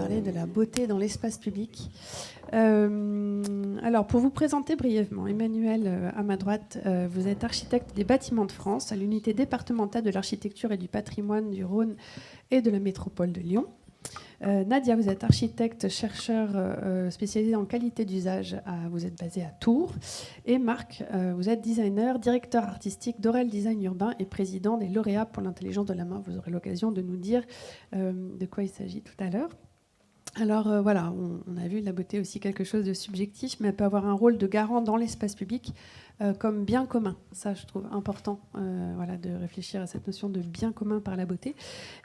parler de la beauté dans l'espace public. Alors, pour vous présenter brièvement, Emmanuel, à ma droite, vous êtes architecte des Bâtiments de France à l'unité départementale de l'architecture et du patrimoine du Rhône et de la métropole de Lyon. Nadia, vous êtes architecte, chercheur spécialisé en qualité d'usage. Vous êtes basé à Tours. Et Marc, vous êtes designer, directeur artistique d'Aurel Design Urbain et président des lauréats pour l'intelligence de la main. Vous aurez l'occasion de nous dire de quoi il s'agit tout à l'heure. Alors voilà, on a vu la beauté aussi quelque chose de subjectif, mais elle peut avoir un rôle de garant dans l'espace public comme bien commun. Ça, je trouve important voilà, de réfléchir à cette notion de bien commun par la beauté.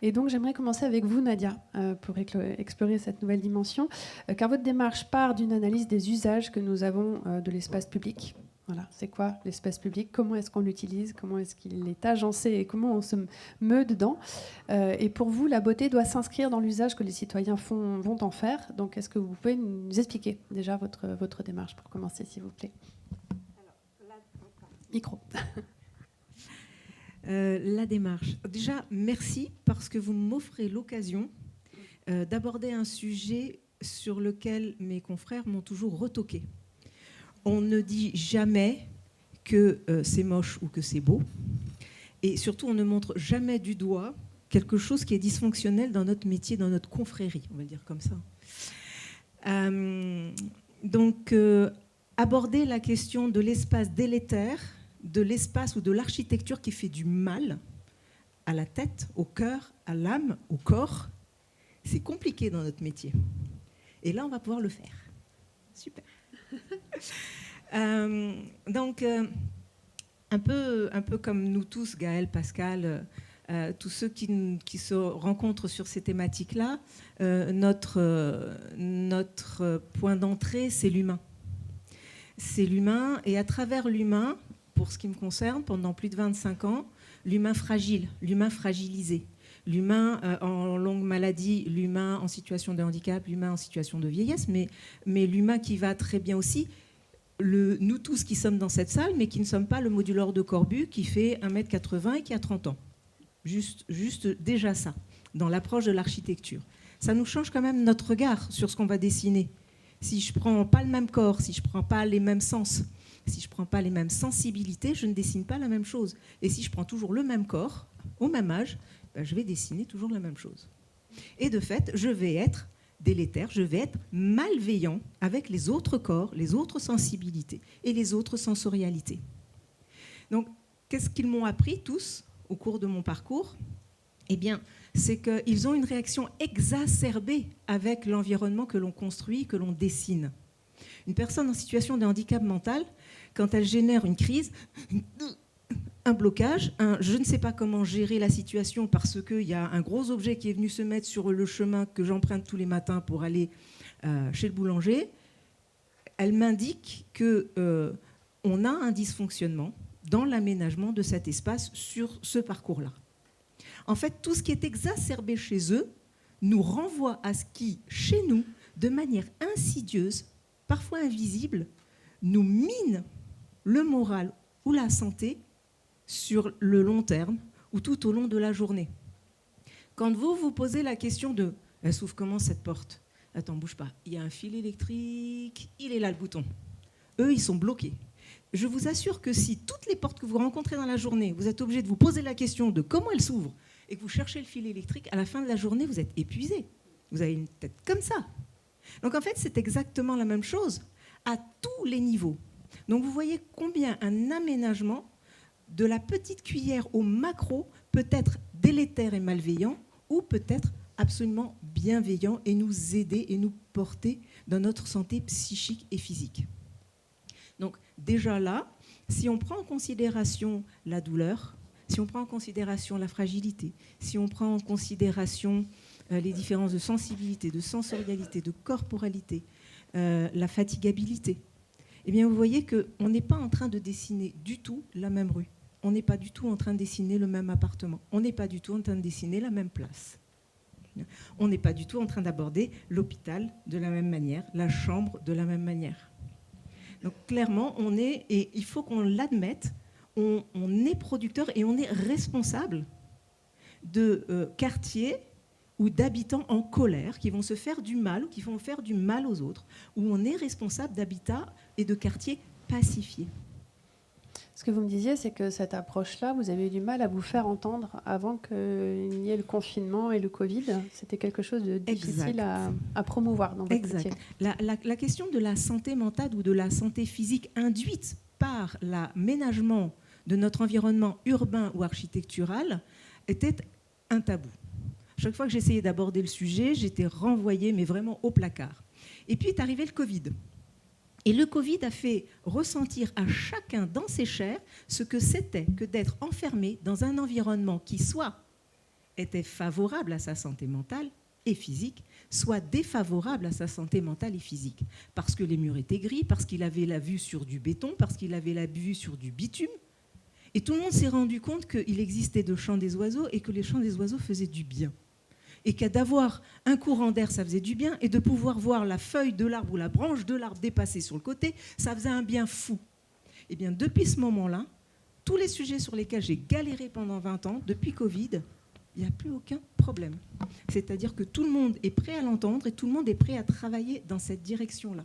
Et donc, j'aimerais commencer avec vous, Nadia, pour explorer cette nouvelle dimension, car votre démarche part d'une analyse des usages que nous avons de l'espace public. Voilà, c'est quoi l'espace public? Comment est-ce qu'on l'utilise? Comment est-ce qu'il est agencé et comment on se meut dedans? Et pour vous, la beauté doit s'inscrire dans l'usage que les citoyens vont en faire. Donc, est-ce que vous pouvez nous expliquer déjà votre démarche pour commencer, s'il vous plaît? Micro. La démarche. Déjà, merci parce que vous m'offrez l'occasion d'aborder un sujet sur lequel mes confrères m'ont toujours retoqué. On ne dit jamais que c'est moche ou que c'est beau. Et surtout, on ne montre jamais du doigt quelque chose qui est dysfonctionnel dans notre métier, dans notre confrérie, on va le dire comme ça. Donc, aborder la question de l'espace délétère, de l'espace ou de l'architecture qui fait du mal à la tête, au cœur, à l'âme, au corps, c'est compliqué dans notre métier. Et là, on va pouvoir le faire. Super. Donc, un peu comme nous tous, Gaël, Pascal, tous ceux qui se rencontrent sur ces thématiques-là, notre point d'entrée, c'est l'humain. C'est l'humain, et à travers l'humain, pour ce qui me concerne, pendant plus de 25 ans, l'humain fragile, l'humain fragilisé, l'humain en longue maladie, l'humain en situation de handicap, l'humain en situation de vieillesse, mais l'humain qui va très bien aussi, nous tous qui sommes dans cette salle, mais qui ne sommes pas le modulor de Corbu qui fait 1m80 et qui a 30 ans. Juste déjà ça, dans l'approche de l'architecture. Ça nous change quand même notre regard sur ce qu'on va dessiner. Si je ne prends pas le même corps, si je ne prends pas les mêmes sens, si je ne prends pas les mêmes sensibilités, je ne dessine pas la même chose. Et si je prends toujours le même corps, au même âge, je vais dessiner toujours la même chose. Et de fait, je vais être délétère, je vais être malveillant avec les autres corps, les autres sensibilités et les autres sensorialités. Donc, qu'est-ce qu'ils m'ont appris tous au cours de mon parcours? Eh bien, c'est qu'ils ont une réaction exacerbée avec l'environnement que l'on construit, que l'on dessine. Une personne en situation de handicap mental, quand elle génère une crise, un blocage, je ne sais pas comment gérer la situation parce qu'il y a un gros objet qui est venu se mettre sur le chemin que j'emprunte tous les matins pour aller chez le boulanger, elle m'indique qu'on a un dysfonctionnement dans l'aménagement de cet espace sur ce parcours-là. En fait, tout ce qui est exacerbé chez eux nous renvoie à ce qui, chez nous, de manière insidieuse, parfois invisible, nous mine le moral ou la santé sur le long terme ou tout au long de la journée. Quand vous vous posez la question de « elle s'ouvre comment cette porte ?» Attends, bouge pas, il y a un fil électrique, il est là le bouton. Eux, ils sont bloqués. Je vous assure que si toutes les portes que vous rencontrez dans la journée, vous êtes obligé de vous poser la question de comment elles s'ouvrent et que vous cherchez le fil électrique, à la fin de la journée, vous êtes épuisé. Vous avez une tête comme ça. Donc en fait, c'est exactement la même chose à tous les niveaux. Donc vous voyez combien un aménagement de la petite cuillère au macro peut être délétère et malveillant ou peut être absolument bienveillant et nous aider et nous porter dans notre santé psychique et physique. Donc déjà là, si on prend en considération la douleur, si on prend en considération la fragilité, si on prend en considération les différences de sensibilité, de sensorialité, de corporalité, la fatigabilité, eh bien vous voyez qu'on n'est pas en train de dessiner du tout la même rue. On n'est pas du tout en train de dessiner le même appartement. On n'est pas du tout en train de dessiner la même place. On n'est pas du tout en train d'aborder l'hôpital de la même manière, la chambre de la même manière. Donc clairement, on est, et il faut qu'on l'admette, on est producteur et on est responsable de quartiers ou d'habitants en colère qui vont se faire du mal ou qui vont faire du mal aux autres, où on est responsable d'habitats et de quartiers pacifiés. Ce que vous me disiez, c'est que cette approche-là, vous avez eu du mal à vous faire entendre avant qu'il n'y ait le confinement et le Covid. C'était quelque chose de difficile à promouvoir dans votre métier. La question de la santé mentale ou de la santé physique induite par l'aménagement de notre environnement urbain ou architectural était un tabou. Chaque fois que j'essayais d'aborder le sujet, j'étais renvoyée, mais vraiment au placard. Et puis est arrivé le Covid. Et le Covid a fait ressentir à chacun dans ses chairs ce que c'était que d'être enfermé dans un environnement qui soit était favorable à sa santé mentale et physique, soit défavorable à sa santé mentale et physique. Parce que les murs étaient gris, parce qu'il avait la vue sur du béton, parce qu'il avait la vue sur du bitume. Et tout le monde s'est rendu compte qu'il existait de chants des oiseaux et que les chants des oiseaux faisaient du bien. Et qu'à d'avoir un courant d'air, ça faisait du bien, et de pouvoir voir la feuille de l'arbre ou la branche de l'arbre dépasser sur le côté, ça faisait un bien fou. Et bien, depuis ce moment-là, tous les sujets sur lesquels j'ai galéré pendant 20 ans, depuis Covid, il n'y a plus aucun problème. C'est-à-dire que tout le monde est prêt à l'entendre et tout le monde est prêt à travailler dans cette direction-là.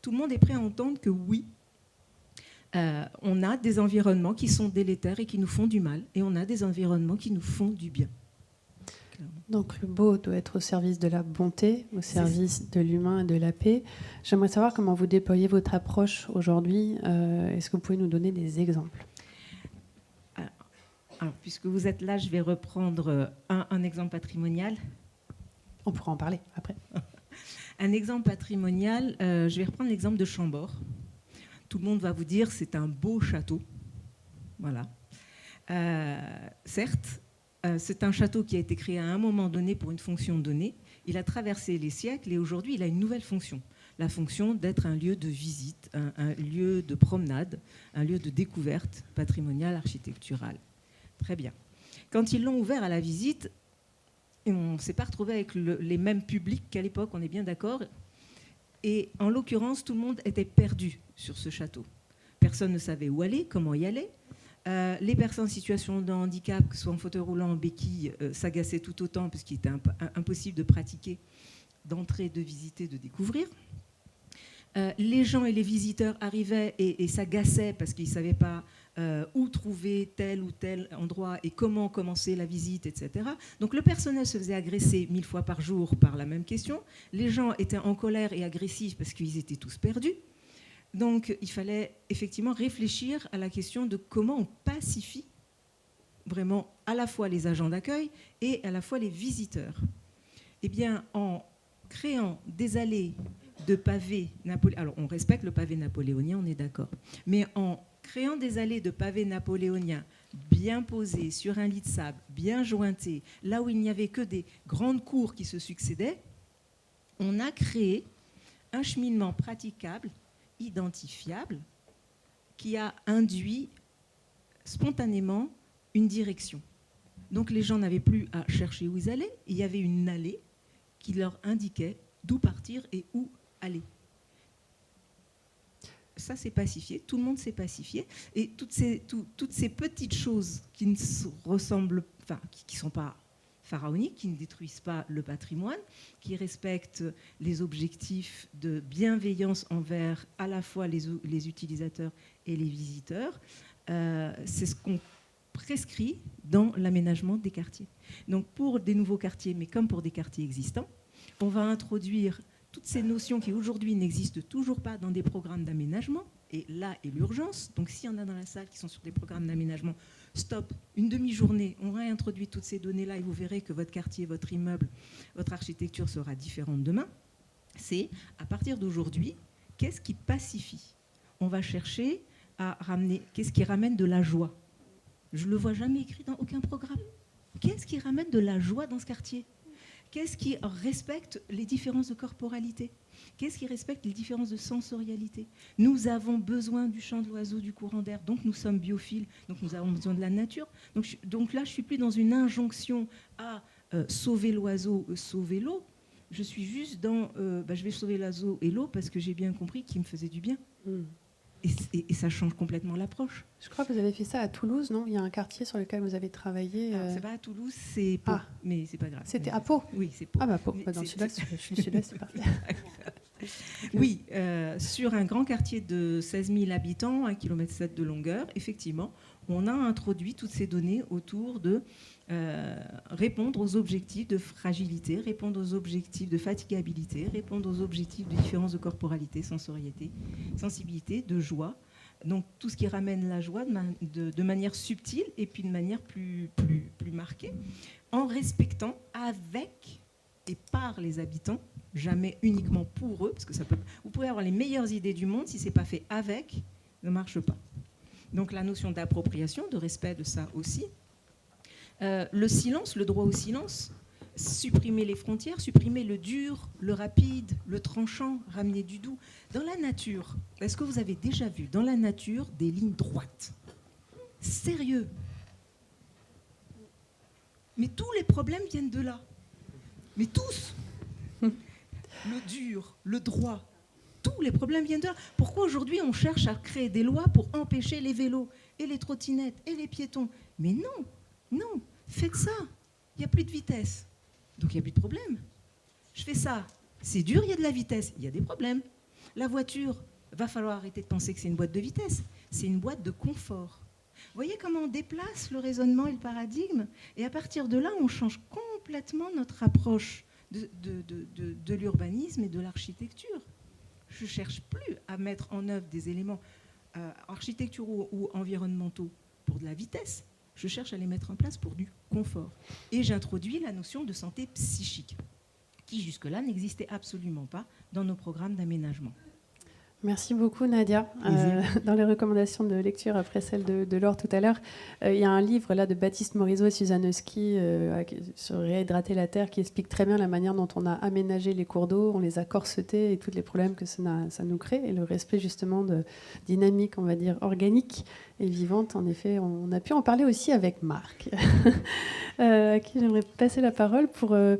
Tout le monde est prêt à entendre que oui, on a des environnements qui sont délétères et qui nous font du mal, et on a des environnements qui nous font du bien. Donc le beau doit être au service de la bonté, au service de l'humain et de la paix. J'aimerais savoir comment vous déployez votre approche aujourd'hui. Est-ce que vous pouvez nous donner des exemples ? Alors, puisque vous êtes là, je vais reprendre un exemple patrimonial. On pourra en parler après. Un exemple patrimonial, je vais reprendre l'exemple de Chambord. Tout le monde va vous dire c'est un beau château. Voilà. Certes, c'est un château qui a été créé à un moment donné pour une fonction donnée. Il a traversé les siècles et aujourd'hui, il a une nouvelle fonction. La fonction d'être un lieu de visite, un lieu de promenade, un lieu de découverte patrimoniale, architecturale. Très bien. Quand ils l'ont ouvert à la visite, on ne s'est pas retrouvé avec les mêmes publics qu'à l'époque, on est bien d'accord. Et en l'occurrence, tout le monde était perdu sur ce château. Personne ne savait où aller, comment y aller. Les personnes en situation de handicap, que ce soit en fauteuil roulant, en béquille, s'agaçaient tout autant puisqu'il était impossible de pratiquer, d'entrer, de visiter, de découvrir. Les gens et les visiteurs arrivaient et s'agaçaient parce qu'ils ne savaient pas où trouver tel ou tel endroit et comment commencer la visite, etc. Donc le personnel se faisait agresser 1000 fois par jour par la même question. Les gens étaient en colère et agressifs parce qu'ils étaient tous perdus. Donc, il fallait effectivement réfléchir à la question de comment on pacifie vraiment à la fois les agents d'accueil et à la fois les visiteurs. Eh bien, en créant des allées de pavés napoléoniens, alors on respecte le pavé napoléonien, on est d'accord, mais en créant des allées de pavés napoléoniens bien posées sur un lit de sable, bien jointés, là où il n'y avait que des grandes cours qui se succédaient, on a créé un cheminement praticable, identifiable, qui a induit spontanément une direction. Donc les gens n'avaient plus à chercher où ils allaient, il y avait une allée qui leur indiquait d'où partir et où aller. Ça s'est pacifié, tout le monde s'est pacifié, et toutes ces petites choses qui ne ressemblent, enfin, qui ne sont pas pharaoniques, qui ne détruisent pas le patrimoine, qui respectent les objectifs de bienveillance envers à la fois les utilisateurs et les visiteurs. C'est ce qu'on prescrit dans l'aménagement des quartiers. Donc pour des nouveaux quartiers, mais comme pour des quartiers existants, on va introduire toutes ces notions qui aujourd'hui n'existent toujours pas dans des programmes d'aménagement, et là est l'urgence. Donc s'il y en a dans la salle qui sont sur des programmes d'aménagement, stop, une demi-journée, on réintroduit toutes ces données-là et vous verrez que votre quartier, votre immeuble, votre architecture sera différente demain. C'est, à partir d'aujourd'hui, qu'est-ce qui pacifie ? On va chercher à ramener, qu'est-ce qui ramène de la joie ? Je ne le vois jamais écrit dans aucun programme. Qu'est-ce qui ramène de la joie dans ce quartier ? Qu'est-ce qui respecte les différences de corporalité ? Qu'est-ce qui respecte les différences de sensorialité ? Nous avons besoin du chant de l'oiseau, du courant d'air, donc nous sommes biophiles, donc nous avons besoin de la nature. Donc là, je ne suis plus dans une injonction à sauver l'oiseau, sauver l'eau. Je suis juste dans je vais sauver l'oiseau et l'eau parce que j'ai bien compris qu'il me faisait du bien. et ça change complètement l'approche. Je crois que vous avez fait ça à Toulouse, non? Il y a un quartier sur lequel vous avez travaillé. C'est pas à Toulouse, c'est Pau, mais c'est pas grave. C'était à Pau? Oui, c'est Pau. Ah bah Pau, dans le sud-est, je suis sud-est, c'est parfait. Oui, sur un grand quartier de 16 000 habitants, 1,7 km de longueur, effectivement, on a introduit toutes ces données autour de répondre aux objectifs de fragilité, répondre aux objectifs de fatigabilité, répondre aux objectifs de différence de corporalité, sensorialité, sensibilité, de joie. Donc tout ce qui ramène la joie de manière subtile et puis de manière plus marquée, en respectant avec et par les habitants, jamais uniquement pour eux, parce que vous pouvez avoir les meilleures idées du monde, si ce n'est pas fait avec, ne marche pas. Donc la notion d'appropriation, de respect de ça aussi. Le silence, le droit au silence, supprimer les frontières, supprimer le dur, le rapide, le tranchant, ramener du doux. Dans la nature, est-ce que vous avez déjà vu dans la nature des lignes droites? Sérieux? Mais tous les problèmes viennent de là. Mais tous. Le dur, le droit, tous les problèmes viennent de là. Pourquoi aujourd'hui on cherche à créer des lois pour empêcher les vélos et les trottinettes et les piétons? Mais non, non, faites ça. Il n'y a plus de vitesse. Donc il n'y a plus de problème. Je fais ça. C'est dur, il y a de la vitesse. Il y a des problèmes. La voiture, va falloir arrêter de penser que c'est une boîte de vitesse. C'est une boîte de confort. Vous voyez comment on déplace le raisonnement et le paradigme? Et à partir de là, on change complètement notre approche de l'urbanisme et de l'architecture. Je ne cherche plus à mettre en œuvre des éléments architecturaux ou environnementaux pour de la vitesse. Je cherche à les mettre en place pour du confort. Et j'introduis la notion de santé psychique, qui jusque-là n'existait absolument pas dans nos programmes d'aménagement. Merci beaucoup Nadia. Dans les recommandations de lecture, après celle de Laure tout à l'heure, il y a un livre là, de Baptiste Morisot et Suzanne Husky sur Réhydrater la Terre qui explique très bien la manière dont on a aménagé les cours d'eau, on les a corsetés et tous les problèmes que ça nous crée, et le respect justement de dynamique, on va dire, organique et vivante. En effet, on a pu en parler aussi avec Marc, à qui j'aimerais passer la parole pour un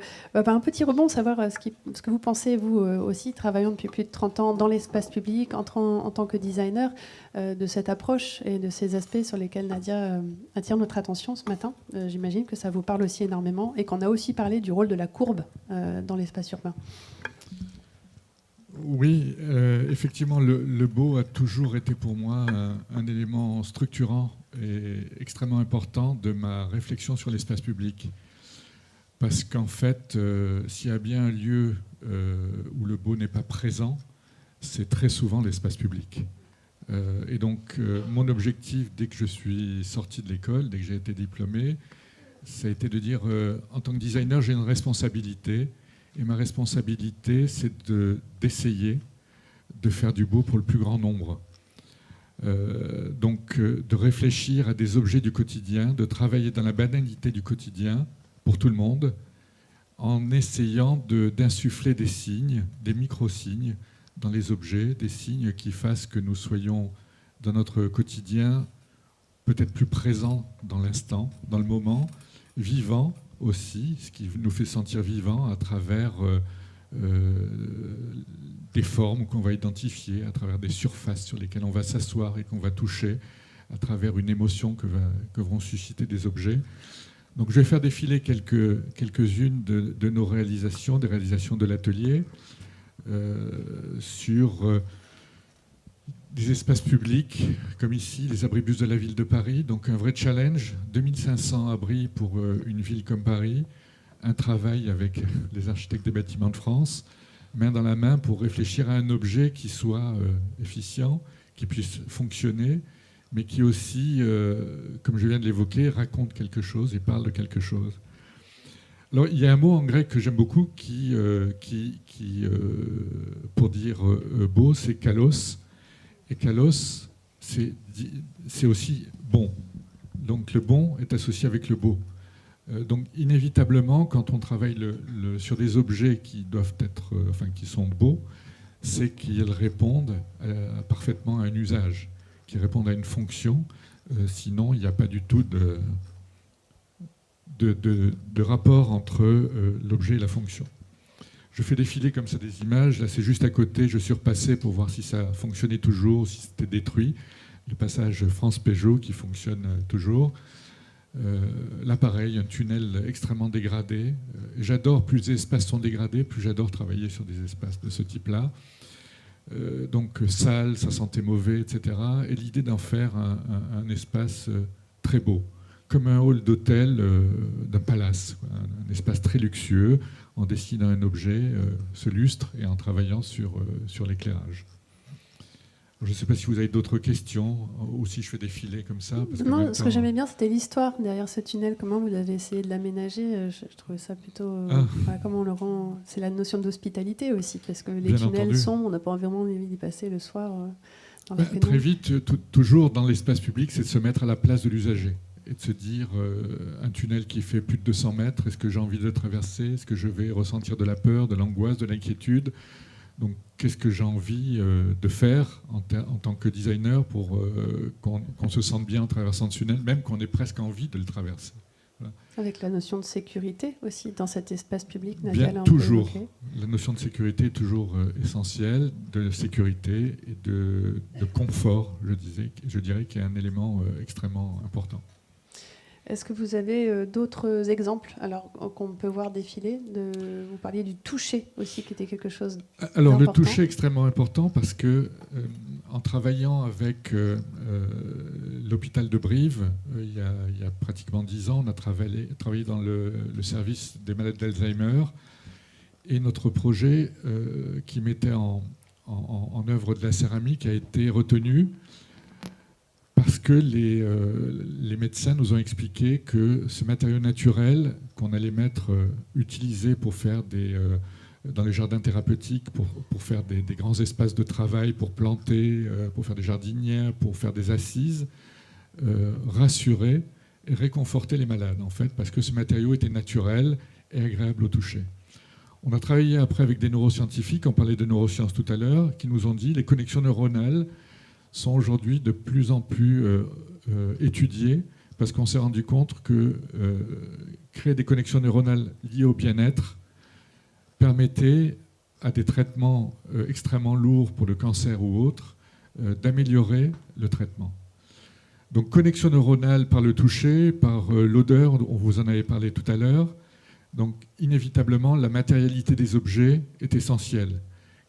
petit rebond, savoir ce que vous pensez, vous aussi, travaillant depuis plus de 30 ans dans l'espace public, en tant que designer, de cette approche et de ces aspects sur lesquels Nadia attire notre attention ce matin. J'imagine que ça vous parle aussi énormément et qu'on a aussi parlé du rôle de la courbe dans l'espace urbain. Oui, effectivement, le beau a toujours été pour moi un élément structurant et extrêmement important de ma réflexion sur l'espace public. Parce qu'en fait, s'il y a bien un lieu où le beau n'est pas présent, c'est très souvent l'espace public. Et donc, mon objectif, dès que je suis sorti de l'école, dès que j'ai été diplômé, ça a été de dire, en tant que designer, j'ai une responsabilité. Et ma responsabilité, c'est d'essayer de faire du beau pour le plus grand nombre. Donc, de réfléchir à des objets du quotidien, de travailler dans la banalité du quotidien pour tout le monde, en essayant d'insuffler des signes, des micro-signes, dans les objets, des signes qui fassent que nous soyons dans notre quotidien peut-être plus présents dans l'instant, dans le moment, vivants aussi, ce qui nous fait sentir vivants à travers des formes qu'on va identifier, à travers des surfaces sur lesquelles on va s'asseoir et qu'on va toucher, à travers une émotion que vont susciter des objets. Donc je vais faire défiler quelques-unes de nos réalisations, des réalisations de l'atelier, sur des espaces publics, comme ici, les abribus de la ville de Paris. Donc un vrai challenge, 2500 abris pour une ville comme Paris, un travail avec les architectes des bâtiments de France, main dans la main pour réfléchir à un objet qui soit efficient, qui puisse fonctionner, mais qui aussi, comme je viens de l'évoquer, raconte quelque chose et parle de quelque chose. Alors, il y a un mot en grec que j'aime beaucoup qui pour dire beau, c'est kalos. Et kalos, c'est aussi bon. Donc le bon est associé avec le beau. Donc inévitablement, quand on travaille sur des objets qui doivent être, qui sont beaux, c'est qu'ils répondent parfaitement à un usage, qu'ils répondent à une fonction. Sinon, il n'y a pas du tout de rapport entre l'objet et la fonction. Je fais défiler comme ça des images. Là, c'est juste à côté. Je suis repassé pour voir si ça fonctionnait toujours, si c'était détruit. Le passage France-Peugeot qui fonctionne toujours. Là, pareil, un tunnel extrêmement dégradé. J'adore, plus les espaces sont dégradés, plus j'adore travailler sur des espaces de ce type-là. Donc sale, ça sentait mauvais, etc. Et l'idée d'en faire un espace très beau, comme un hall d'hôtel d'un palace, un espace très luxueux, en dessinant un objet, ce lustre, et en travaillant sur l'éclairage. Je ne sais pas si vous avez d'autres questions, ou si je fais défiler comme ça. Parce non, ce que j'aimais bien, c'était l'histoire derrière ce tunnel. Comment vous avez essayé de l'aménager? Je trouvais ça plutôt... comment on le rend... C'est la notion d'hospitalité aussi, parce que les Bien tunnels entendu. on n'a pas vraiment envie d'y passer le soir. Dans la Très vite, toujours dans l'espace public, c'est de se mettre à la place de l'usager et de se dire, un tunnel qui fait plus de 200 mètres, est-ce que j'ai envie de le traverser? Est-ce que je vais ressentir de la peur, de l'angoisse, de l'inquiétude? Donc, qu'est-ce que j'ai envie de faire en tant que designer pour qu'on se sente bien en traversant ce tunnel, même qu'on ait presque envie de le traverser. Voilà. Avec la notion de sécurité aussi dans cet espace public, Bien, toujours. La notion de sécurité est toujours essentielle, de sécurité et de confort, je dirais, qui est un élément extrêmement important. Est-ce que vous avez d'autres exemples alors qu'on peut voir défiler Vous parliez du toucher aussi, qui était quelque chose d'important. Alors le toucher est extrêmement important parce que en travaillant avec l'hôpital de Brive, il y a pratiquement 10 ans, on a travaillé dans le service des malades d'Alzheimer, et notre projet qui mettait en œuvre de la céramique a été retenu parce que les médecins nous ont expliqué que ce matériau naturel qu'on allait utiliser pour faire dans les jardins thérapeutiques, pour faire des grands espaces de travail, pour planter, pour faire des jardinières, pour faire des assises, rassurait et réconfortait les malades, en fait, parce que ce matériau était naturel et agréable au toucher. On a travaillé après avec des neuroscientifiques, on parlait de neurosciences tout à l'heure, qui nous ont dit que les connexions neuronales sont aujourd'hui de plus en plus étudiées, parce qu'on s'est rendu compte que créer des connexions neuronales liées au bien-être permettait à des traitements extrêmement lourds pour le cancer ou autres d'améliorer le traitement. Donc connexion neuronale par le toucher, par l'odeur, on vous en avait parlé tout à l'heure. Donc inévitablement, la matérialité des objets est essentielle.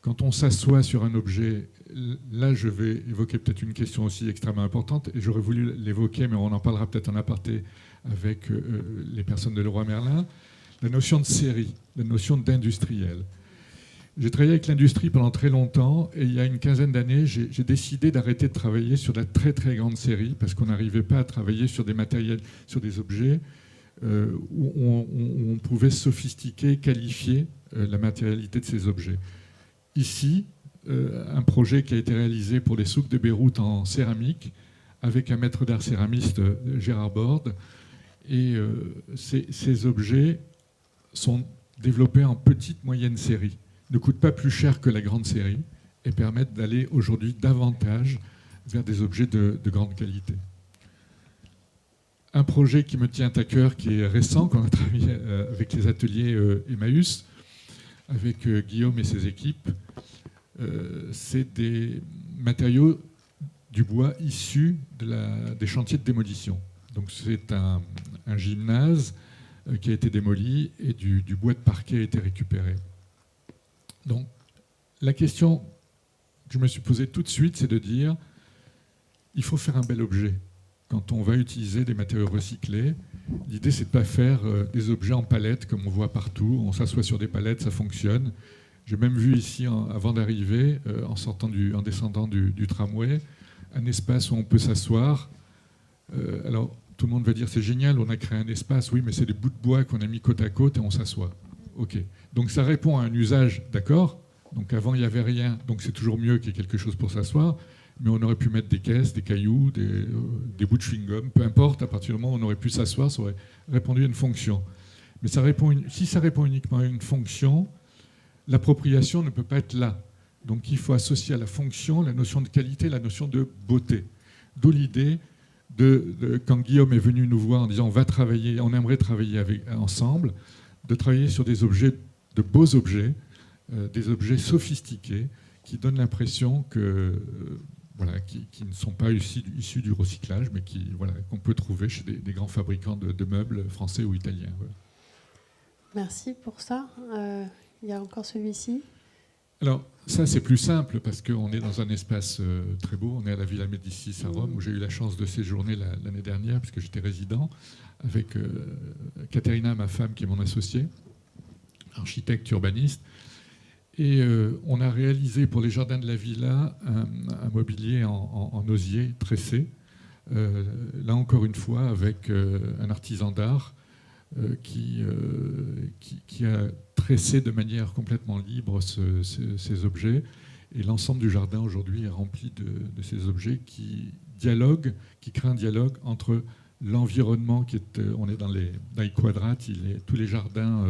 Quand on s'assoit sur un objet, là je vais évoquer peut-être une question aussi extrêmement importante, et j'aurais voulu l'évoquer, mais on en parlera peut-être en aparté avec les personnes de Leroy Merlin, la notion de série, la notion d'industriel. J'ai travaillé avec l'industrie pendant très longtemps, et il y a une quinzaine d'années, j'ai décidé d'arrêter de travailler sur de la très très grande série, parce qu'on n'arrivait pas à travailler sur des matériels, sur des objets où on pouvait sophistiquer, qualifier la matérialité de ces objets. Ici, un projet qui a été réalisé pour les souks de Beyrouth en céramique, avec un maître d'art céramiste, Gérard Borde, et ces objets sont développés en petite moyenne série, ne coûtent pas plus cher que la grande série, et permettent d'aller aujourd'hui davantage vers des objets de grande qualité. Un projet qui me tient à cœur, qui est récent, qu'on a travaillé avec les ateliers Emmaüs, avec Guillaume et ses équipes, c'est des matériaux du bois issus des chantiers de démolition. Donc c'est un gymnase qui a été démoli et du bois de parquet a été récupéré. Donc la question que je me suis posée tout de suite, c'est de dire, il faut faire un bel objet. Quand on va utiliser des matériaux recyclés, l'idée c'est de ne pas faire des objets en palettes comme on voit partout. On s'assoit sur des palettes, ça fonctionne. J'ai même vu ici, avant d'arriver, en descendant du tramway, un espace où on peut s'asseoir. Alors tout le monde va dire c'est génial, on a créé un espace. Oui, mais c'est des bouts de bois qu'on a mis côte à côte et on s'assoit. Ok. Donc ça répond à un usage, d'accord. Donc avant il n'y avait rien, donc c'est toujours mieux qu'il y ait quelque chose pour s'asseoir. Mais on aurait pu mettre des caisses, des cailloux, des bouts de chewing-gum, peu importe, à partir du moment où on aurait pu s'asseoir, ça aurait répondu à une fonction. Mais si ça répond uniquement à une fonction, l'appropriation ne peut pas être là. Donc il faut associer à la fonction la notion de qualité, la notion de beauté. D'où l'idée, quand Guillaume est venu nous voir en disant on aimerait travailler ensemble, de travailler sur des objets, de beaux objets, des objets sophistiqués qui donnent l'impression que, qui ne sont pas issus du recyclage, mais qu'on peut trouver chez des grands fabricants de meubles français ou italiens. Voilà. Merci pour ça. Il y a encore celui-ci. Alors, ça, c'est plus simple parce qu'on est dans un espace très beau. On est à la Villa Médicis à Rome, où j'ai eu la chance de séjourner l'année dernière, puisque j'étais résident, avec Caterina, ma femme, qui est mon associée, architecte urbaniste. Et on a réalisé pour les jardins de la Villa un mobilier en osier tressé, là encore une fois avec un artisan d'art qui a tressé de manière complètement libre ces objets. Et l'ensemble du jardin aujourd'hui est rempli de ces objets qui créent un dialogue entre l'environnement qui est, on est dans les quadrates, tous les jardins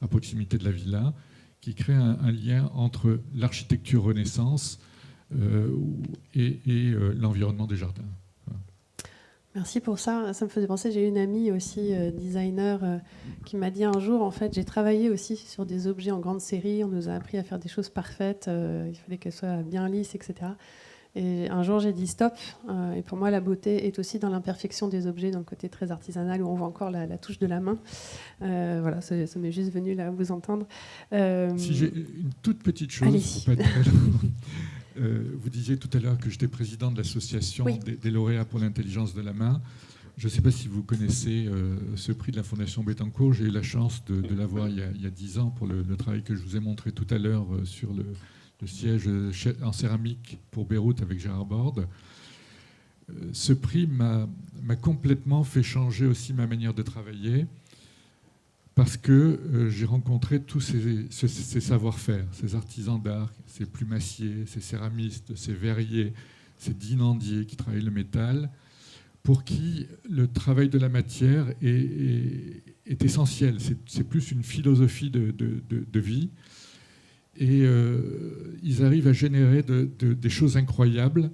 à proximité de la villa, qui crée un lien entre l'architecture Renaissance et l'environnement des jardins. Merci pour ça. Ça me faisait penser, j'ai une amie aussi, designer, qui m'a dit un jour, en fait, j'ai travaillé aussi sur des objets en grande série, on nous a appris à faire des choses parfaites, il fallait qu'elles soient bien lisses, etc. Et un jour, j'ai dit stop. Et pour moi, la beauté est aussi dans l'imperfection des objets, dans le côté très artisanal, où on voit encore la touche de la main. Voilà, ça m'est juste venu là vous entendre. Si j'ai une toute petite chose, pour pas être très long. Vous disiez tout à l'heure que j'étais président de l'association des lauréats pour l'intelligence de la main. Je ne sais pas si vous connaissez ce prix de la Fondation Bettencourt. J'ai eu la chance de l'avoir il y a 10 ans pour le travail que je vous ai montré tout à l'heure sur le siège en céramique pour Beyrouth avec Gérard Borde. Ce prix m'a complètement fait changer aussi ma manière de travailler parce que j'ai rencontré tous ces savoir-faire, ces artisans d'art, ces plumassiers, ces céramistes, ces verriers, ces dinandiers qui travaillent le métal, pour qui le travail de la matière est essentiel. C'est plus une philosophie de vie. Et ils arrivent à générer des choses incroyables.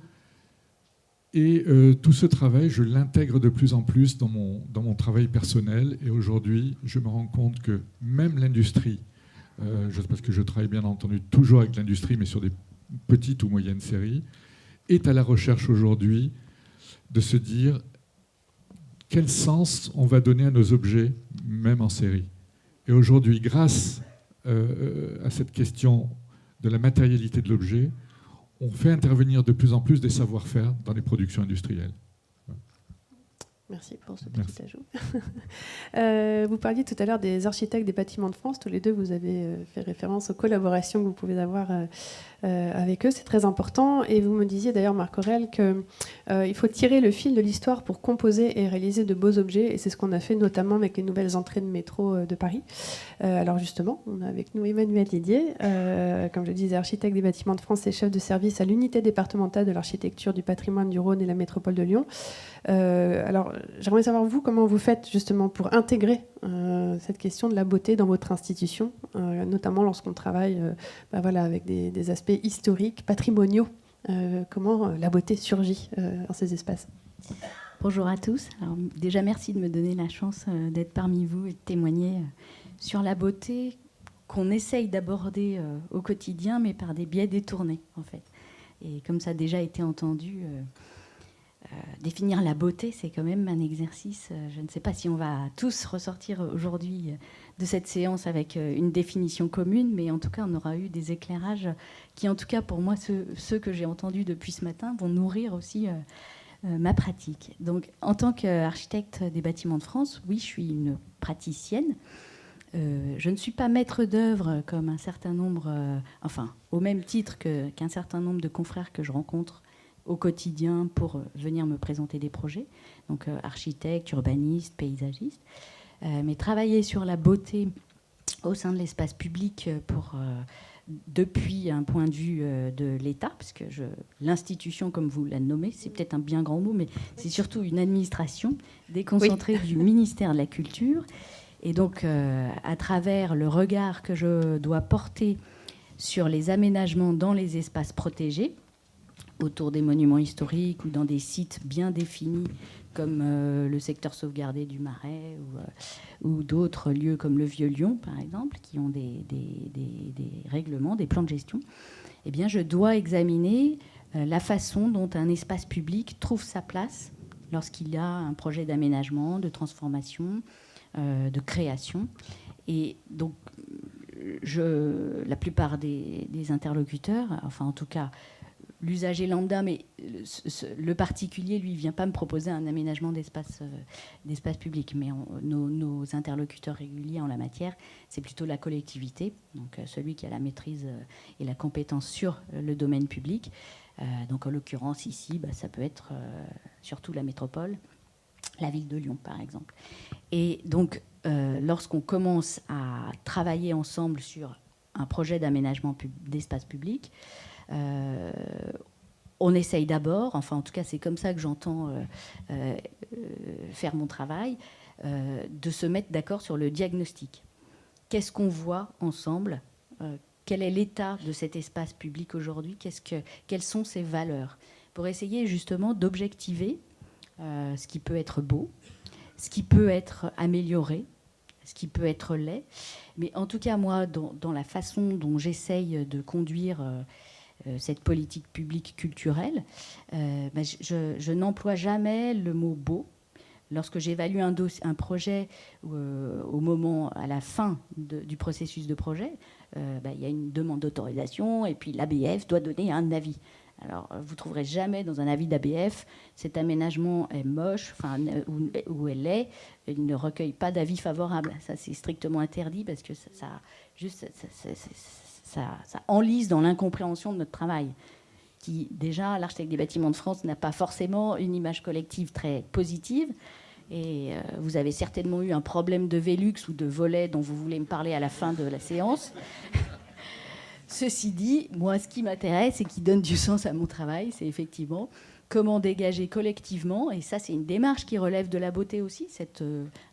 Et tout ce travail, je l'intègre de plus en plus dans mon travail personnel. Et aujourd'hui, je me rends compte que même l'industrie, parce que je travaille bien entendu toujours avec l'industrie, mais sur des petites ou moyennes séries, est à la recherche aujourd'hui de se dire quel sens on va donner à nos objets, même en série. Et aujourd'hui, grâce à cette question de la matérialité de l'objet, on fait intervenir de plus en plus des savoir-faire dans les productions industrielles. Merci pour ce petit ajout. Vous parliez tout à l'heure des architectes des bâtiments de France. Tous les deux, vous avez fait référence aux collaborations que vous pouvez avoir avec eux. C'est très important. Et vous me disiez d'ailleurs, Marc Aurèle, qu'il faut tirer le fil de l'histoire pour composer et réaliser de beaux objets. Et c'est ce qu'on a fait notamment avec les nouvelles entrées de métro de Paris. Alors justement, on a avec nous Emmanuel Didier, comme je disais, architecte des bâtiments de France et chef de service à l'unité départementale de l'architecture du patrimoine du Rhône et la métropole de Lyon. Alors, j'aimerais savoir, vous, comment vous faites justement pour intégrer cette question de la beauté dans votre institution, notamment lorsqu'on travaille avec des aspects historiques, patrimoniaux. Comment la beauté surgit dans ces espaces ? Bonjour à tous. Alors, déjà, merci de me donner la chance d'être parmi vous et de témoigner sur la beauté qu'on essaye d'aborder au quotidien, mais par des biais détournés, en fait. Et comme ça a déjà été entendu... définir la beauté, c'est quand même un exercice. Je ne sais pas si on va tous ressortir aujourd'hui de cette séance avec une définition commune, mais en tout cas, on aura eu des éclairages qui, en tout cas, pour moi, ceux que j'ai entendus depuis ce matin, vont nourrir aussi ma pratique. Donc, en tant qu'architecte des bâtiments de France, oui, je suis une praticienne. Je ne suis pas maître d'œuvre comme un certain nombre, au même titre qu'un certain nombre de confrères que je rencontre au quotidien pour venir me présenter des projets, donc architecte, urbaniste, paysagiste, mais travailler sur la beauté au sein de l'espace public depuis un point de vue de l'État, parce que l'institution, comme vous la nommez, c'est peut-être un bien grand mot, mais c'est surtout une administration déconcentrée du ministère de la Culture, et donc à travers le regard que je dois porter sur les aménagements dans les espaces protégés, autour des monuments historiques ou dans des sites bien définis comme le secteur sauvegardé du Marais ou d'autres lieux comme le Vieux-Lyon, par exemple, qui ont des règlements, des plans de gestion, eh bien, je dois examiner la façon dont un espace public trouve sa place lorsqu'il y a un projet d'aménagement, de transformation, de création. Et donc, la plupart des interlocuteurs, enfin en tout cas l'usager lambda, mais le particulier, lui, ne vient pas me proposer un aménagement d'espace public. Mais nos interlocuteurs réguliers en la matière, c'est plutôt la collectivité, donc celui qui a la maîtrise et la compétence sur le domaine public. Donc en l'occurrence ici, ça peut être surtout la métropole, la ville de Lyon par exemple. Et donc lorsqu'on commence à travailler ensemble sur un projet d'aménagement d'espace public, on essaye d'abord, enfin en tout cas c'est comme ça que j'entends faire mon travail, de se mettre d'accord sur le diagnostic. Qu'est-ce qu'on voit ensemble ? Quel est l'état de cet espace public aujourd'hui ? Quelles sont ses valeurs ? Pour essayer justement d'objectiver ce qui peut être beau, ce qui peut être amélioré, ce qui peut être laid. Mais en tout cas, moi, dans la façon dont j'essaye de conduire cette politique publique culturelle, je n'emploie jamais le mot beau. Lorsque j'évalue un projet à la fin du processus de projet, il y a une demande d'autorisation et puis l'ABF doit donner un avis. Alors, vous ne trouverez jamais dans un avis d'ABF cet aménagement est moche, ou elle est, il ne recueille pas d'avis favorable. Ça, c'est strictement interdit parce que ça enlise dans l'incompréhension de notre travail. Qui, déjà, l'architecte des bâtiments de France n'a pas forcément une image collective très positive. Et vous avez certainement eu un problème de Velux ou de volet dont vous voulez me parler à la fin de la séance. Ceci dit, moi, ce qui m'intéresse et qui donne du sens à mon travail, c'est effectivement comment dégager collectivement, et ça, c'est une démarche qui relève de la beauté aussi,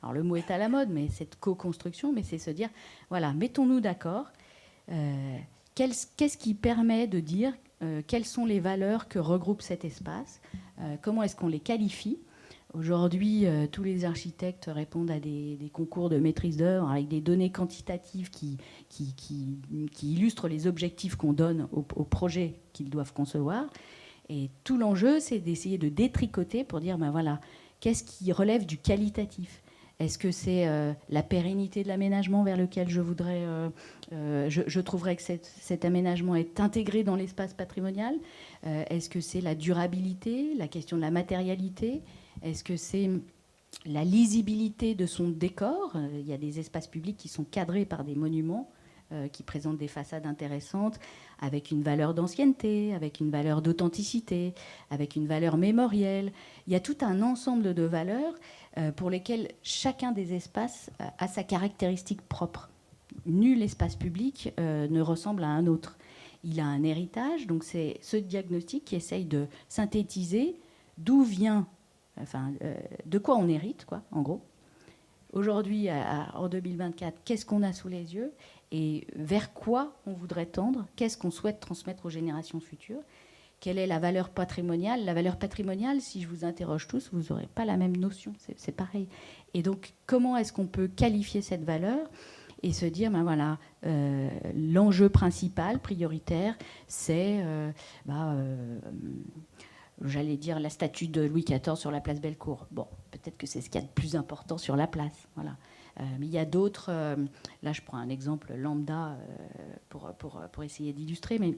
alors le mot est à la mode, mais cette co-construction, mais c'est se dire, voilà, mettons-nous d'accord, qu'est-ce qui permet de dire quelles sont les valeurs que regroupe cet espace, comment est-ce qu'on les qualifie. Aujourd'hui, tous les architectes répondent à des concours de maîtrise d'œuvre avec des données quantitatives qui illustrent les objectifs qu'on donne aux projets qu'ils doivent concevoir. Et tout l'enjeu, c'est d'essayer de détricoter pour dire, voilà, qu'est-ce qui relève du qualitatif ? Est-ce que c'est la pérennité de l'aménagement vers lequel je voudrais... je trouverais que cet aménagement est intégré dans l'espace patrimonial ? Est-ce que c'est la durabilité, la question de la matérialité ? Est-ce que c'est la lisibilité de son décor ? Il y a des espaces publics qui sont cadrés par des monuments qui présentent des façades intéressantes, avec une valeur d'ancienneté, avec une valeur d'authenticité, avec une valeur mémorielle. Il y a tout un ensemble de valeurs pour lesquelles chacun des espaces a sa caractéristique propre. Nul espace public ne ressemble à un autre. Il a un héritage, donc c'est ce diagnostic qui essaye de synthétiser d'où vient... de quoi on hérite, quoi, en gros. Aujourd'hui, en 2024, qu'est-ce qu'on a sous les yeux et vers quoi on voudrait tendre ? Qu'est-ce qu'on souhaite transmettre aux générations futures ? Quelle est la valeur patrimoniale ? La valeur patrimoniale, si je vous interroge tous, vous n'aurez pas la même notion, c'est pareil. Et donc, comment est-ce qu'on peut qualifier cette valeur et se dire, l'enjeu principal, prioritaire, c'est... j'allais dire la statue de Louis XIV sur la place Bellecour. Bon, peut-être que c'est ce qu'il y a de plus important sur la place. Voilà. Mais il y a d'autres... là, je prends un exemple lambda pour essayer d'illustrer, mais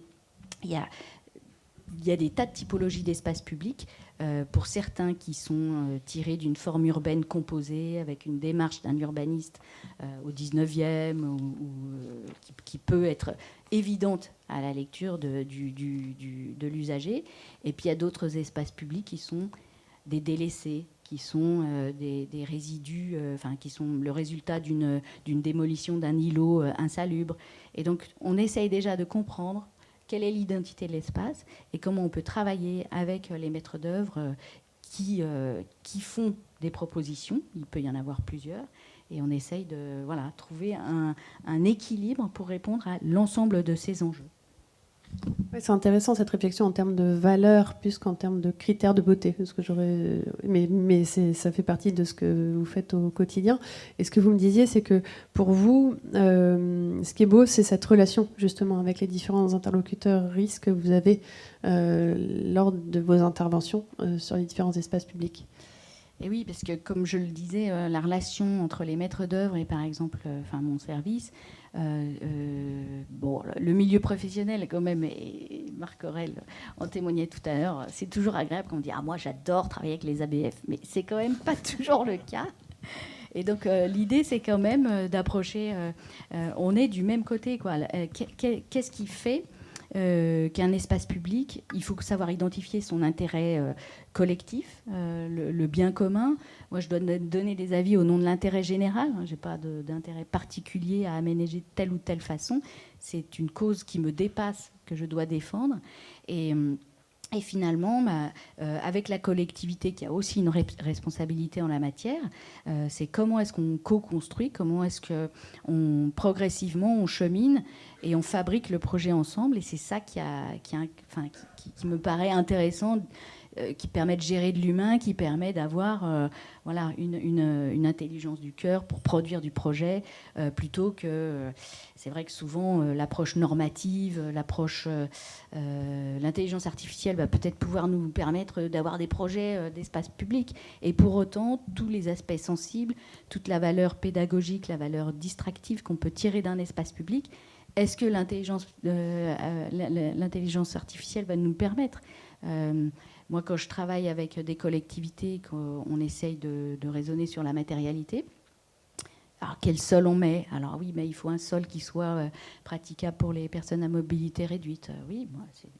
il y a des tas de typologies d'espaces publics, pour certains qui sont tirés d'une forme urbaine composée, avec une démarche d'un urbaniste au 19e, qui peut être évidente à la lecture de l'usager. Et puis il y a d'autres espaces publics qui sont des délaissés, qui sont des résidus, qui sont le résultat d'une démolition d'un îlot insalubre. Et donc on essaye déjà de comprendre quelle est l'identité de l'espace et comment on peut travailler avec les maîtres d'œuvre qui font des propositions. Il peut y en avoir plusieurs. Et on essaye de trouver un équilibre pour répondre à l'ensemble de ces enjeux. Ouais, c'est intéressant cette réflexion en termes de valeur plus qu'en termes de critères de beauté. Parce que mais ça fait partie de ce que vous faites au quotidien. Et ce que vous me disiez, c'est que pour vous, ce qui est beau, c'est cette relation justement avec les différents interlocuteurs risques que vous avez lors de vos interventions sur les différents espaces publics. Et oui, parce que comme je le disais, la relation entre les maîtres d'œuvre et par exemple mon service, le milieu professionnel quand même, et Marc Aurel en témoignait tout à l'heure, c'est toujours agréable quand on dit « Ah, moi j'adore travailler avec les ABF », mais c'est quand même pas toujours le cas. Et donc l'idée, c'est quand même d'approcher, on est du même côté, quoi. Qu'est-ce qui fait qu'un espace public, il faut savoir identifier son intérêt collectif, le bien commun. Moi, je dois donner des avis au nom de l'intérêt général. Je n'ai pas d'intérêt particulier à aménager de telle ou telle façon. C'est une cause qui me dépasse, que je dois défendre. Et finalement, avec la collectivité qui a aussi une responsabilité en la matière, c'est comment est-ce qu'on co-construit, comment est-ce qu'on progressivement on chemine et on fabrique le projet ensemble. Et c'est ça qui me paraît intéressant, qui permet de gérer de l'humain, qui permet d'avoir une intelligence du cœur pour produire du projet, plutôt que... c'est vrai que souvent, l'approche normative, l'intelligence artificielle va peut-être pouvoir nous permettre d'avoir des projets d'espace public. Et pour autant, tous les aspects sensibles, toute la valeur pédagogique, la valeur distractive qu'on peut tirer d'un espace public, est-ce que l'intelligence artificielle va nous permettre moi, quand je travaille avec des collectivités, on essaye de raisonner sur la matérialité. Alors, quel sol on met ? Alors oui, mais il faut un sol qui soit praticable pour les personnes à mobilité réduite. Oui,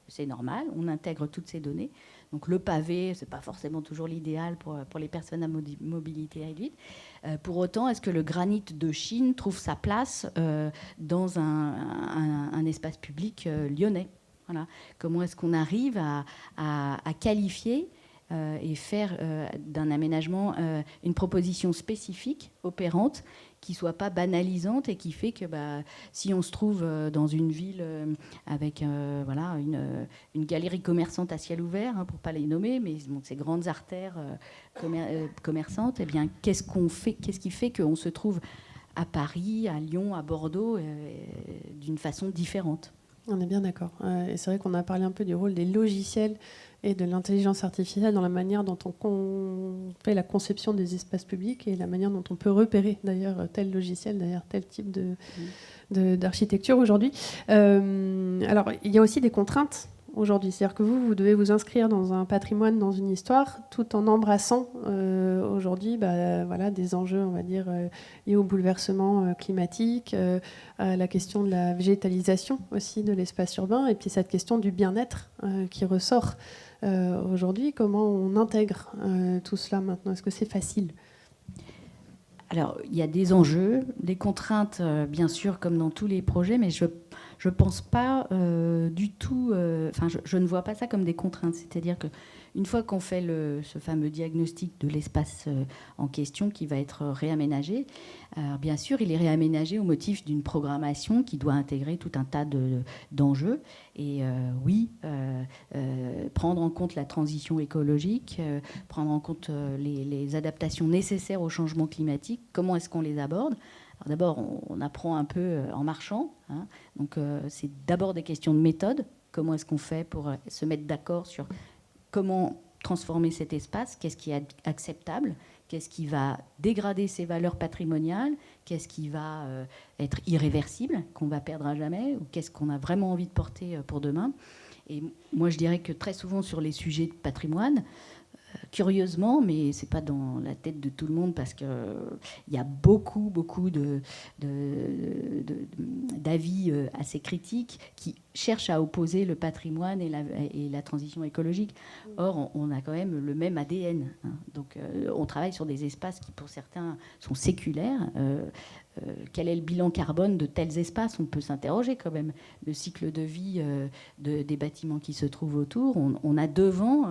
c'est normal, on intègre toutes ces données. Donc le pavé, ce n'est pas forcément toujours l'idéal pour les personnes à mobilité réduite. Pour autant, est-ce que le granit de Chine trouve sa place dans un espace public lyonnais ? Voilà. Comment est-ce qu'on arrive à qualifier et faire d'un aménagement une proposition spécifique, opérante, qui ne soit pas banalisante et qui fait que si on se trouve dans une ville avec une galerie commerçante à ciel ouvert, pour ne pas les nommer, mais ces grandes artères commerçantes, eh bien, qu'est-ce qui fait qu'on se trouve à Paris, à Lyon, à Bordeaux, d'une façon différente ? On est bien d'accord. Et c'est vrai qu'on a parlé un peu du rôle des logiciels et de l'intelligence artificielle dans la manière dont on fait la conception des espaces publics et la manière dont on peut repérer d'ailleurs tel logiciel, d'ailleurs tel type d'architecture aujourd'hui. Alors, il y a aussi des contraintes aujourd'hui. C'est-à-dire que vous devez vous inscrire dans un patrimoine, dans une histoire, tout en embrassant aujourd'hui des enjeux, on va dire, liés au bouleversement climatique, à la question de la végétalisation aussi de l'espace urbain, et puis cette question du bien-être qui ressort aujourd'hui. Comment on intègre tout cela maintenant ? Est-ce que c'est facile ? Alors, il y a des enjeux, des contraintes, bien sûr, comme dans tous les projets, mais je ne pense pas du tout... je ne vois pas ça comme des contraintes. C'est-à-dire qu'une fois qu'on fait ce fameux diagnostic de l'espace en question qui va être réaménagé, bien sûr, il est réaménagé au motif d'une programmation qui doit intégrer tout un tas d'enjeux. Et prendre en compte la transition écologique, prendre en compte les adaptations nécessaires au changement climatique. Comment est-ce qu'on les aborde ? Alors d'abord, on apprend un peu en marchant. Donc c'est d'abord des questions de méthode. Comment est-ce qu'on fait pour se mettre d'accord sur comment transformer cet espace ? Qu'est-ce qui est acceptable ? Qu'est-ce qui va dégrader ses valeurs patrimoniales ? Qu'est-ce qui va être irréversible, qu'on va perdre à jamais ? Ou qu'est-ce qu'on a vraiment envie de porter pour demain ? Et moi, je dirais que très souvent sur les sujets de patrimoine, curieusement, mais c'est pas dans la tête de tout le monde parce qu'il y a beaucoup d'avis assez critiques qui cherchent à opposer le patrimoine et la transition écologique. Or, on a quand même le même ADN. Donc, on travaille sur des espaces qui, pour certains, sont séculaires. Quel est le bilan carbone de tels espaces ? On peut s'interroger quand même. Le cycle de vie des bâtiments qui se trouvent autour, on a devant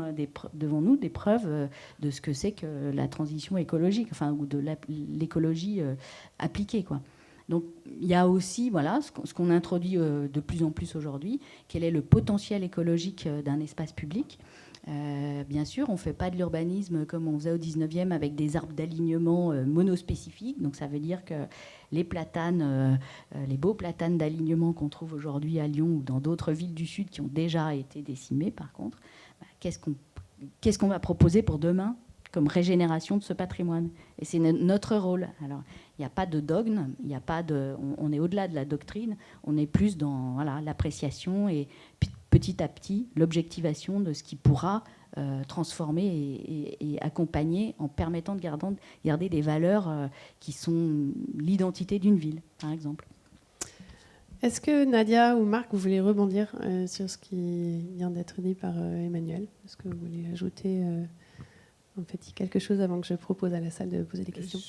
nous des preuves de ce que c'est que la transition écologique, ou de l'écologie appliquée, quoi. Donc il y a aussi ce qu'on introduit de plus en plus aujourd'hui, quel est le potentiel écologique d'un espace public. Bien sûr, on ne fait pas de l'urbanisme comme on faisait au 19e avec des arbres d'alignement monospécifiques. Donc ça veut dire que les platanes, les beaux platanes d'alignement qu'on trouve aujourd'hui à Lyon ou dans d'autres villes du Sud qui ont déjà été décimées, par contre, qu'est-ce qu'on va proposer pour demain comme régénération de ce patrimoine? Et c'est notre rôle. Alors, il n'y a pas de dogme, on est au-delà de la doctrine, on est plus dans l'appréciation et petit à petit l'objectivation de ce qui pourra transformer et accompagner en permettant de garder des valeurs qui sont l'identité d'une ville, par exemple. Est-ce que Nadia ou Marc, vous voulez rebondir sur ce qui vient d'être dit par Emmanuel? Est-ce que vous voulez ajouter en fait quelque chose avant que je propose à la salle de poser des questions?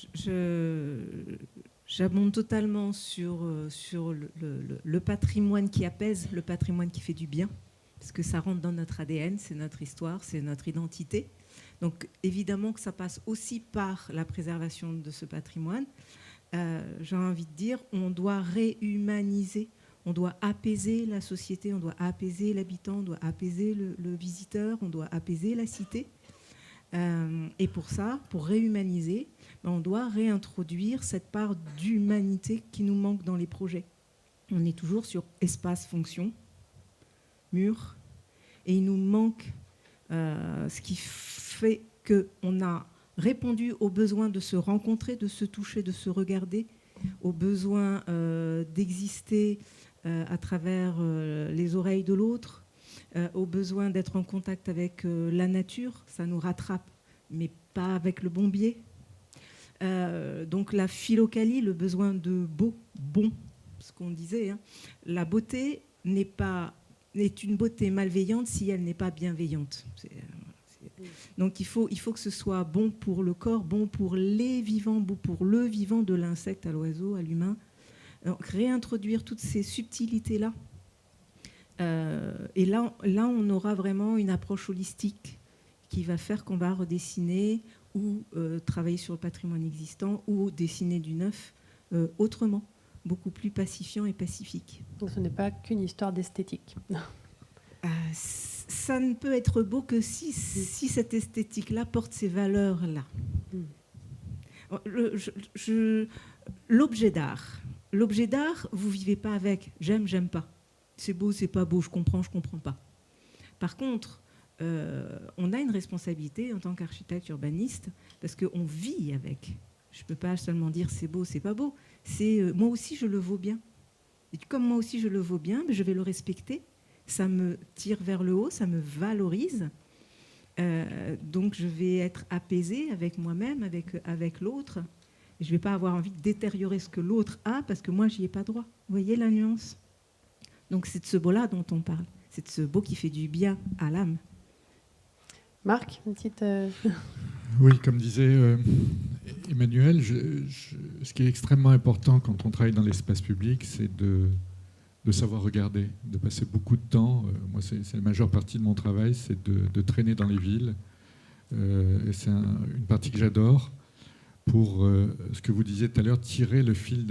J'abonde totalement sur le patrimoine qui apaise, le patrimoine qui fait du bien, parce que ça rentre dans notre ADN, c'est notre histoire, c'est notre identité. Donc évidemment que ça passe aussi par la préservation de ce patrimoine. J'ai envie de dire, on doit réhumaniser, on doit apaiser la société, on doit apaiser l'habitant, on doit apaiser le visiteur, on doit apaiser la cité. Et pour ça, pour réhumaniser, on doit réintroduire cette part d'humanité qui nous manque dans les projets. On est toujours sur espace-fonction, mur, et il nous manque ce qui fait qu'on a répondu aux besoins de se rencontrer, de se toucher, de se regarder, aux besoins d'exister à travers les oreilles de l'autre, au besoin d'être en contact avec la nature, ça nous rattrape, mais pas avec le bon biais. Donc la philocalie, le besoin de bon, ce qu'on disait, hein, la beauté est une beauté malveillante si elle n'est pas bienveillante. Donc il faut que ce soit bon pour le corps, bon pour les vivants, bon pour le vivant, de l'insecte à l'oiseau, à l'humain. Donc réintroduire toutes ces subtilités-là. Et là, on aura vraiment une approche holistique qui va faire qu'on va redessiner ou travailler sur le patrimoine existant ou dessiner du neuf autrement, beaucoup plus pacifiant et pacifique. Donc ce n'est pas qu'une histoire d'esthétique. Ça ne peut être beau que si cette esthétique-là porte ces valeurs-là. L'objet d'art, vous ne vivez pas avec « j'aime, j'aime pas ». C'est beau, c'est pas beau, je comprends pas. Par contre, on a une responsabilité en tant qu'architecte urbaniste parce qu'on vit avec. Je ne peux pas seulement dire c'est beau, c'est pas beau. C'est moi aussi je le vaux bien. Et comme moi aussi je le vaux bien, je vais le respecter. Ça me tire vers le haut, ça me valorise. Donc je vais être apaisée avec moi-même, avec l'autre. Je ne vais pas avoir envie de détériorer ce que l'autre a parce que moi j'y ai pas droit. Vous voyez la nuance ? Donc c'est de ce beau-là dont on parle. C'est de ce beau qui fait du bien à l'âme. Marc, une petite... Oui, comme disait Emmanuel, ce qui est extrêmement important quand on travaille dans l'espace public, c'est de savoir regarder, de passer beaucoup de temps. Moi, c'est la majeure partie de mon travail, c'est de traîner dans les villes. Et c'est une partie que j'adore pour, ce que vous disiez tout à l'heure, tirer le fil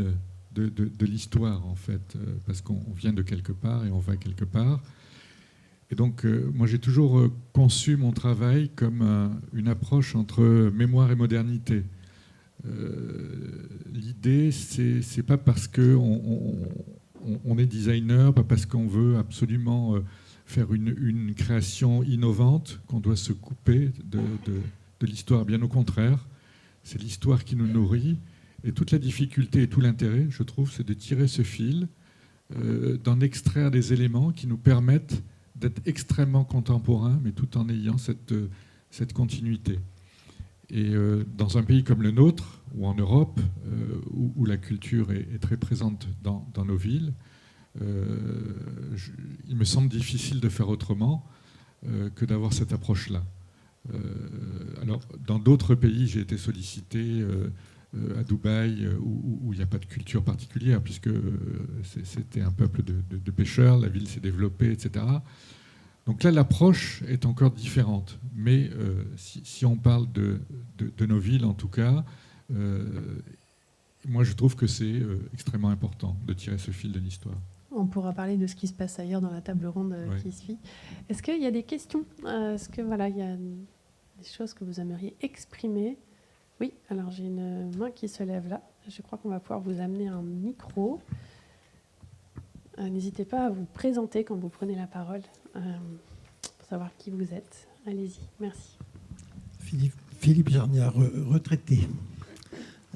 de l'histoire, en fait, parce qu'on vient de quelque part et on va quelque part. Et donc, moi, j'ai toujours conçu mon travail comme une approche entre mémoire et modernité. L'idée, c'est pas parce qu'on est designer, pas parce qu'on veut absolument faire une création innovante qu'on doit se couper de l'histoire. Bien au contraire, c'est l'histoire qui nous nourrit. Et toute la difficulté et tout l'intérêt, je trouve, c'est de tirer ce fil, d'en extraire des éléments qui nous permettent d'être extrêmement contemporains, mais tout en ayant cette continuité. Et dans un pays comme le nôtre, ou en Europe, où la culture est très présente dans nos villes, il me semble difficile de faire autrement que d'avoir cette approche-là. Alors, dans d'autres pays, j'ai été sollicité à Dubaï, où il n'y a pas de culture particulière, puisque c'était un peuple de pêcheurs, la ville s'est développée, etc. Donc là, l'approche est encore différente. Mais si on parle de nos villes, en tout cas, moi, je trouve que c'est extrêmement important de tirer ce fil de l'histoire. On pourra parler de ce qui se passe ailleurs dans la table ronde qui suit. Est-ce qu'il y a des questions ? Est-ce que voilà, il y a des choses que vous aimeriez exprimer ? Oui, alors j'ai une main qui se lève là. Je crois qu'on va pouvoir vous amener un micro. N'hésitez pas à vous présenter quand vous prenez la parole, pour savoir qui vous êtes. Allez-y, merci. Philippe Jarniard, retraité.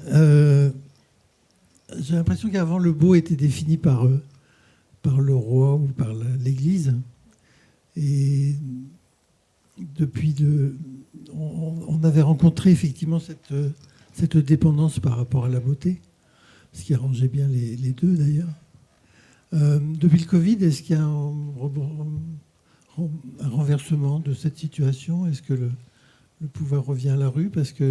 J'ai l'impression qu'avant, le beau était défini par le roi ou par l'Église. Et depuis, on avait rencontré effectivement cette dépendance par rapport à la beauté, ce qui arrangeait bien les deux d'ailleurs. Depuis le Covid, est-ce qu'il y a un renversement de cette situation ? Est-ce que le pouvoir revient à la rue parce que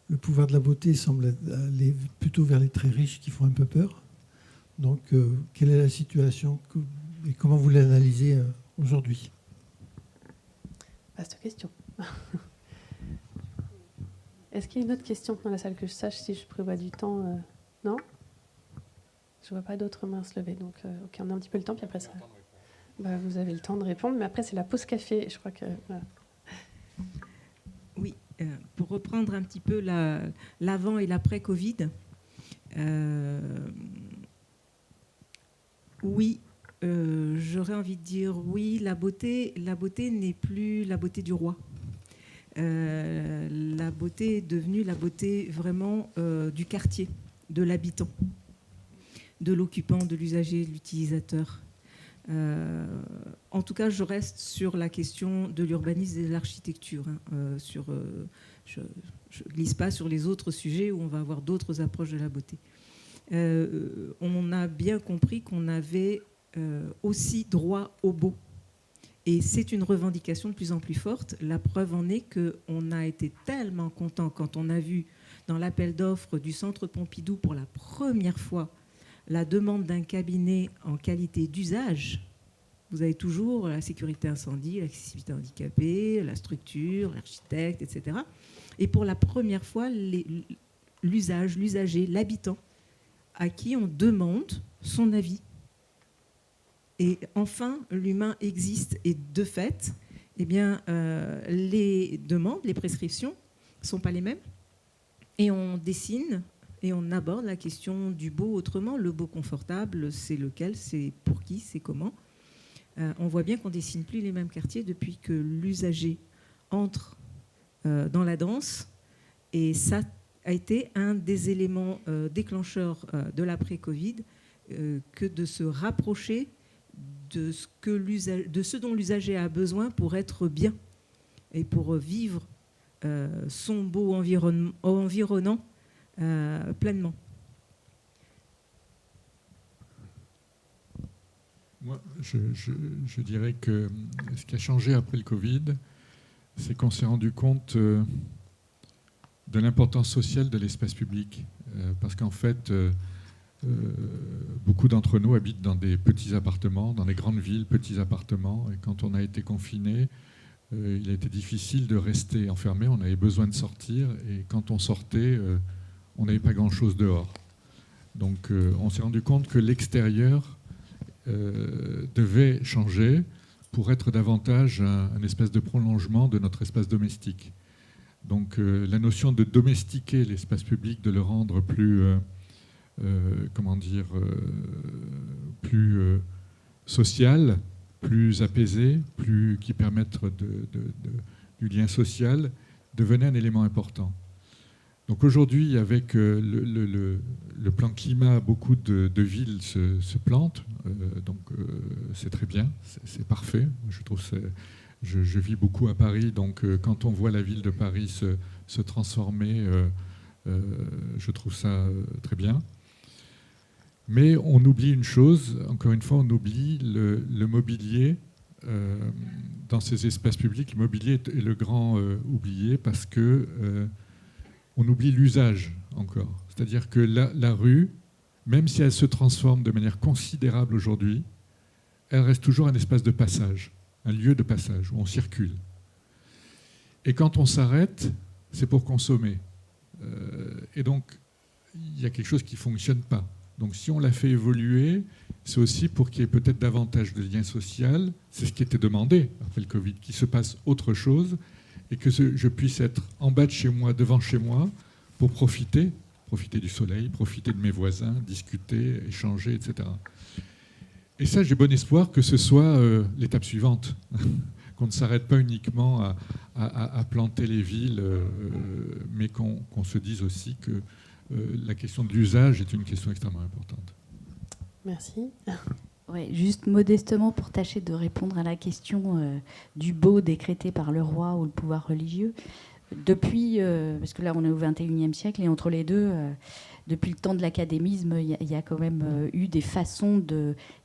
le pouvoir de la beauté semble aller plutôt vers les très riches qui font un peu peur ? Donc, quelle est la situation et comment vous l'analysez aujourd'hui ? Vaste question. Est-ce qu'il y a une autre question dans la salle que je sache si je prévois du temps ? Non ? Je ne vois pas d'autres mains se lever. Donc, OK, on a un petit peu le temps, puis après ça... vous avez le temps de répondre, mais après, c'est la pause café. Je crois que... Voilà. Oui, pour reprendre un petit peu l'avant et l'après-Covid, oui, j'aurais envie de dire oui, la beauté n'est plus la beauté du roi. La beauté est devenue la beauté vraiment du quartier, de l'habitant, de l'occupant, de l'usager, de l'utilisateur. En tout cas, je reste sur la question de l'urbanisme et de l'architecture. Je ne glisse pas sur les autres sujets où on va avoir d'autres approches de la beauté. On a bien compris qu'on avait aussi droit au beau. Et c'est une revendication de plus en plus forte. La preuve en est qu'on a été tellement content quand on a vu dans l'appel d'offres du Centre Pompidou pour la première fois la demande d'un cabinet en qualité d'usage. Vous avez toujours la sécurité incendie, l'accessibilité handicapée, la structure, l'architecte, etc. Et pour la première fois, l'usage, l'usager, l'habitant, à qui on demande son avis. Et enfin, l'humain existe. Et de fait, eh bien, les demandes, les prescriptions ne sont pas les mêmes. Et on dessine et on aborde la question du beau autrement. Le beau confortable, c'est lequel, c'est pour qui, c'est comment. On voit bien qu'on ne dessine plus les mêmes quartiers depuis que l'usager entre dans la danse. Et ça a été un des éléments déclencheurs de l'après-Covid, que de se rapprocher de ce dont l'usager a besoin pour être bien et pour vivre son beau environnant pleinement. Moi, je dirais que ce qui a changé après le Covid, c'est qu'on s'est rendu compte de l'importance sociale de l'espace public. Parce qu'en fait, beaucoup d'entre nous habitent dans des petits appartements, dans les grandes villes, petits appartements. Et quand on a été confiné, il a été difficile de rester enfermé. On avait besoin de sortir. Et quand on sortait, on n'avait pas grand-chose dehors. Donc on s'est rendu compte que l'extérieur devait changer pour être davantage un espèce de prolongement de notre espace domestique. Donc la notion de domestiquer l'espace public, de le rendre plus, plus social, plus apaisé, qui permette du lien social, devenait un élément important. Donc aujourd'hui, avec le plan climat, beaucoup de villes se plantent. C'est très bien, c'est parfait. Je vis beaucoup à Paris, donc quand on voit la ville de Paris se transformer, je trouve ça très bien. Mais on oublie une chose, encore une fois, on oublie le mobilier dans ces espaces publics. Le mobilier est le grand oublié parce que on oublie l'usage encore. C'est-à-dire que la rue, même si elle se transforme de manière considérable aujourd'hui, elle reste toujours un espace de passage, un lieu de passage où on circule. Et quand on s'arrête, c'est pour consommer. Et donc, il y a quelque chose qui ne fonctionne pas. Donc si on l'a fait évoluer, c'est aussi pour qu'il y ait peut-être davantage de liens sociaux. C'est ce qui était demandé après le Covid, qu'il se passe autre chose et que je puisse être en bas de chez moi, devant chez moi, pour profiter du soleil, profiter de mes voisins, discuter, échanger, etc. Et ça, j'ai bon espoir que ce soit l'étape suivante, qu'on ne s'arrête pas uniquement à planter les villes, mais qu'on se dise aussi que la question de l'usage est une question extrêmement importante. Merci. Ouais, juste modestement pour tâcher de répondre à la question du beau décrété par le roi ou le pouvoir religieux. Depuis, parce que là on est au XXIe siècle et entre les deux, depuis le temps de l'académisme, il y a quand même eu des façons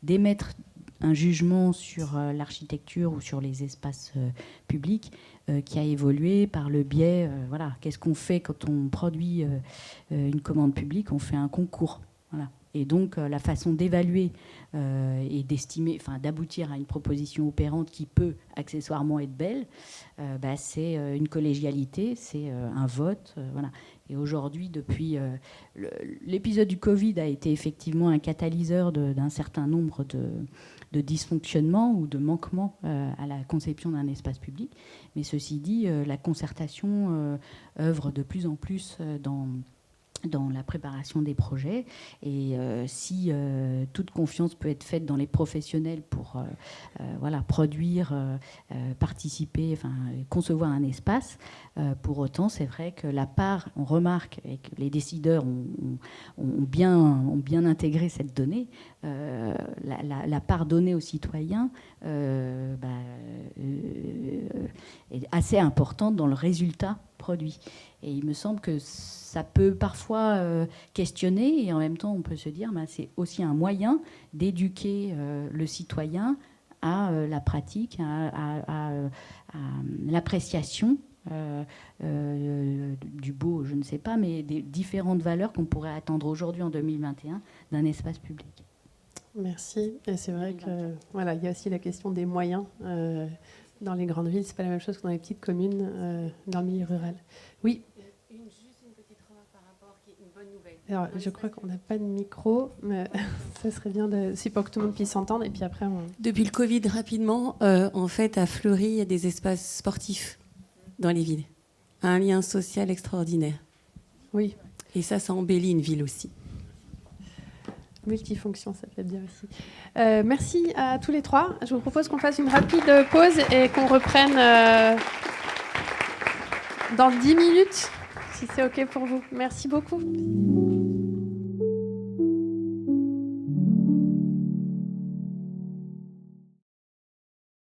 d'émettre un jugement sur l'architecture ou sur les espaces publics qui a évolué par le biais, voilà, qu'est-ce qu'on fait quand on produit une commande publique? On fait un concours. Voilà. Et donc, la façon d'évaluer et d'estimer, enfin, d'aboutir à une proposition opérante qui peut accessoirement être belle, c'est une collégialité, c'est un vote. Voilà. Et aujourd'hui, depuis l'épisode du Covid a été effectivement un catalyseur d'un certain nombre de dysfonctionnements ou de manquements à la conception d'un espace public. Mais ceci dit, la concertation œuvre de plus en plus dans la préparation des projets. Et si toute confiance peut être faite dans les professionnels pour produire, participer, concevoir un espace, pour autant, c'est vrai que la part, on remarque, et que les décideurs ont bien intégré cette donnée, la part donnée aux citoyens est assez importante dans le résultat produit. Et il me semble que ça peut parfois questionner, et en même temps on peut se dire c'est aussi un moyen d'éduquer le citoyen à la pratique, à l'appréciation du beau, je ne sais pas, mais des différentes valeurs qu'on pourrait attendre aujourd'hui en 2021 d'un espace public. Merci. Et c'est vrai que voilà, il y a aussi la question des moyens. Dans les grandes villes, c'est pas la même chose que dans les petites communes, dans le milieu rural. Oui. Juste une petite remarque par rapport, qui est une bonne nouvelle. Alors, je crois qu'on n'a pas de micro, mais ça serait bien c'est pour que tout le monde puisse s'entendre. Et puis après, Depuis le Covid, rapidement, en fait, à Fleury, il y a des espaces sportifs dans les villes. Un lien social extraordinaire. Oui. Et ça embellit une ville aussi. Multifonction, ça peut être bien aussi. Merci à tous les trois. Je vous propose qu'on fasse une rapide pause et qu'on reprenne dans 10 minutes, si c'est OK pour vous. Merci beaucoup.